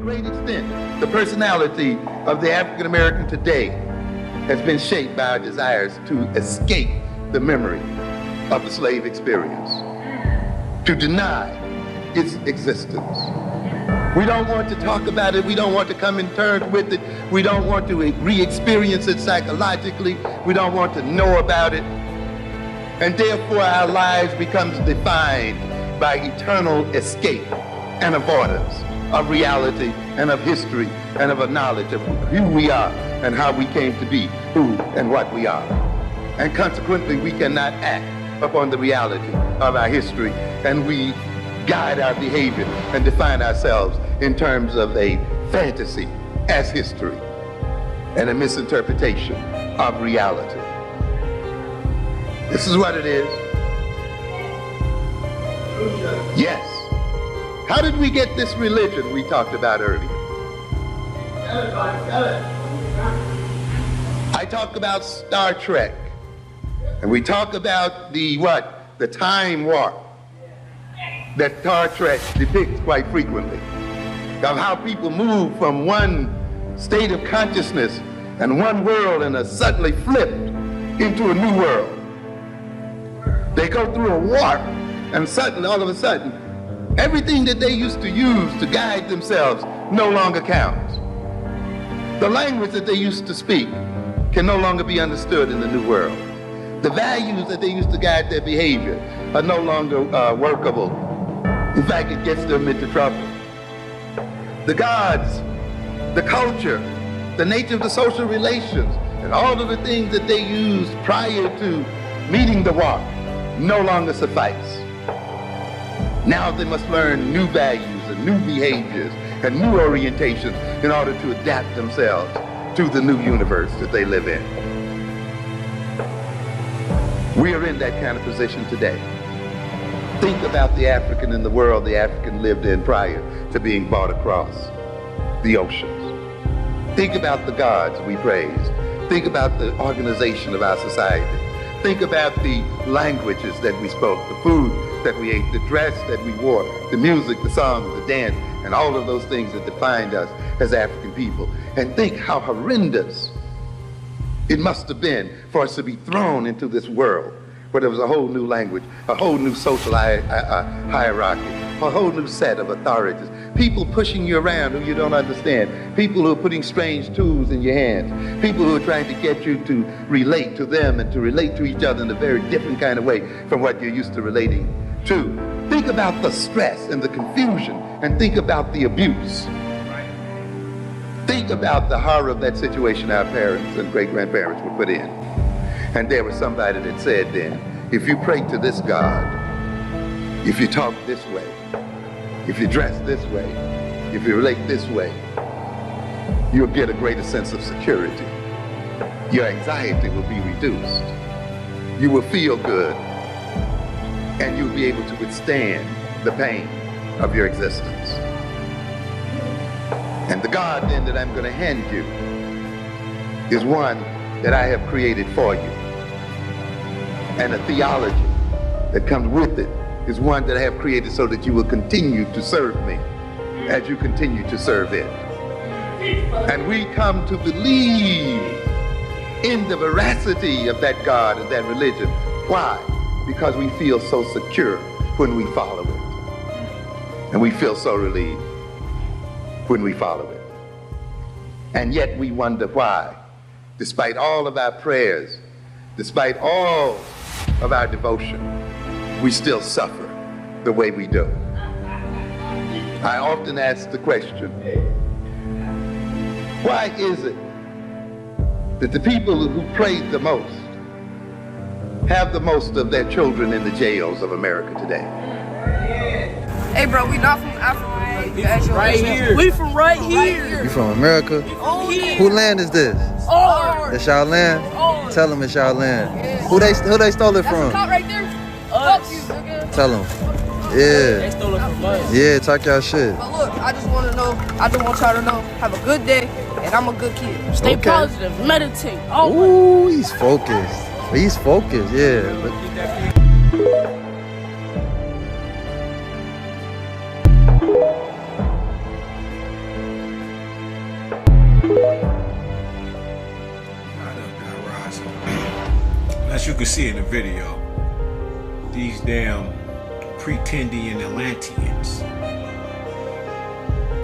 great extent, the personality of the African American today has been shaped by our desires to escape the memory of the slave experience, to deny its existence. We don't want to talk about it. We don't want to come in terms with it. We don't want to re-experience it psychologically. We don't want to know about it. And therefore our lives becomes defined by eternal escape and avoidance of reality and of history and of a knowledge of who we are and how we came to be who and what we are. And consequently, we cannot act upon the reality of our history, and we guide our behavior and define ourselves in terms of a fantasy as history and a misinterpretation of reality. This is what it is. Yes. How did we get this religion we talked about earlier? I talk about Star Trek, and we talk about the time warp that Star Trek depicts quite frequently, of how people move from one state of consciousness and one world and are suddenly flipped into a new world. They go through a warp, and suddenly, all of a sudden, everything that they used to use to guide themselves no longer counts. The language that they used to speak can no longer be understood in the new world. The values that they used to guide their behavior are no longer workable. In fact, it gets them into trouble. The gods, the culture, the nature of the social relations, and all of the things that they used prior to meeting the warp no longer suffice. Now they must learn new values and new behaviors and new orientations in order to adapt themselves to the new universe that they live in. We are in that kind of position today. Think about the African in the world the African lived in prior to being brought across the oceans. Think about the gods we praised. Think about the organization of our society. Think about the languages that we spoke, the food that we ate, the dress that we wore, the music, the songs, the dance, and all of those things that defined us as African people. And think how horrendous it must have been for us to be thrown into this world where there was a whole new language, a whole new social hierarchy, a whole new set of authorities, people pushing you around who you don't understand, people who are putting strange tools in your hands, people who are trying to get you to relate to them and to relate to each other in a very different kind of way from what you're used to relating to. Think about the stress and the confusion, and think about the abuse. Think about the horror of that situation our parents and great-grandparents were put in. And there was somebody that said then, if you pray to this God, if you talk this way, if you dress this way, if you relate this way, you'll get a greater sense of security. Your anxiety will be reduced. You will feel good, and you'll be able to withstand the pain of your existence. And the God then that I'm going to hand you is one that I have created for you. And a theology that comes with it is one that I have created so that you will continue to serve me as you continue to serve it. And we come to believe in the veracity of that God and that religion. Why? Because we feel so secure when we follow it. And we feel so relieved when we follow it. And yet we wonder why, despite all of our prayers, despite all of our devotion, we still suffer the way we do. I often ask the question, why is it that the people who prayed the most have the most of their children in the jails of America today? Hey bro, we not from Africa. We from right here. We from right here. You from America? Who land is this? Ours. It's y'all land? Ours. Tell them it's y'all land. Who they stole it That's from? a cop right there. Fuck you, nigga. Tell them. They Yeah. stole it from us. Yeah, talk y'all shit. But look, I just want y'all to know, have a good day, and I'm a good kid. Stay Okay. positive, meditate. Always. Ooh, he's focused. He's focused, yeah. see in the video these damn pretendian Atlanteans.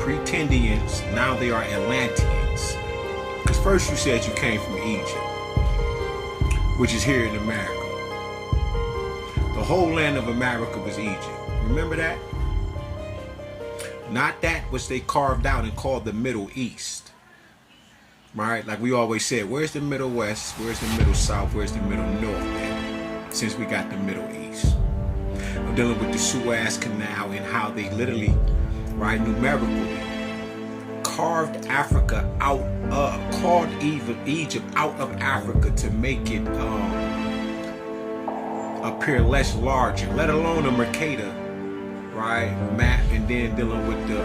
Pretendians, now they are Atlanteans. Because first you said you came from Egypt, which is here in America. The whole land of America was Egypt. Remember that? Not that which they carved out and called the Middle East. Right? Like we always said, where's the Middle West? Where's the Middle South? Where's the Middle North at? Since we got the Middle East. I'm dealing with the Suez Canal and how they literally, right, numerically carved Africa out of, carved Egypt out of Africa to make it appear less larger, let alone a Mercator, right, map, and then dealing with the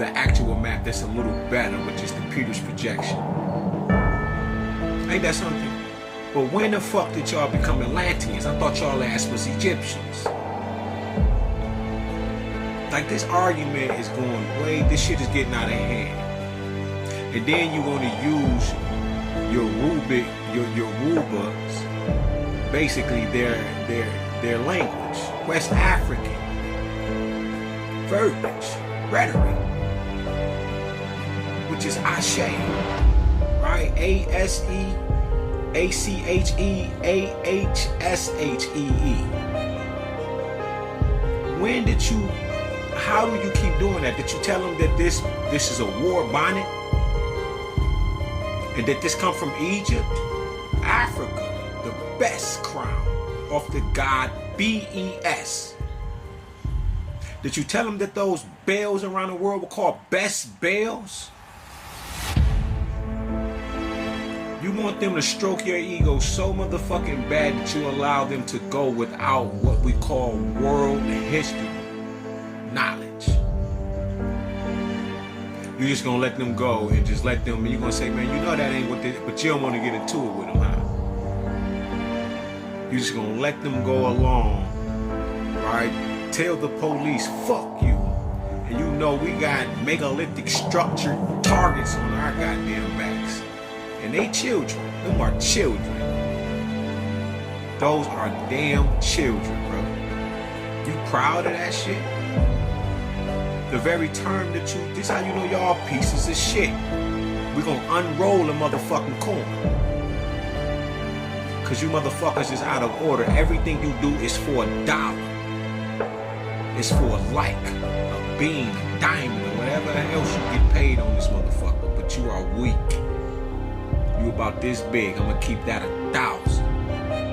actual map that's a little better, which is the Peters projection. Ain't that something? But when the fuck did y'all become Atlanteans? I thought y'all ass was Egyptians. Like, this argument is going way, this shit is getting out of hand. And then you want to use your Rubas, basically their language, West African verbiage, rhetoric, which is Ashe, right? ASEACHEAHSHEE. When did you, how do you keep doing that? Did you tell them that this is a war bonnet? And that this come from Egypt? Africa, the best crown of the god BES. Did you tell them that those bells around the world were called best bells? You want them to stroke your ego so motherfucking bad that you allow them to go without what we call world history knowledge. You're just gonna let them go and just let them, and you're gonna say, man, you know that ain't what they, but you don't want to get into it with them, huh? You're just gonna let them go along, right? Tell the police, fuck you. And you know we got megalithic structured targets on our goddamn backs. And they children. Them are children. Those are damn children, bro. You proud of that shit? The very term that you, this how you know y'all pieces of shit. We gonna unroll the motherfucking corn. Cause you motherfuckers is out of order. Everything you do is for $1. It's for a like, a bean, a diamond, or whatever else you get paid on this motherfucker. But you are weak. You about this big. I'm gonna keep that 1,000.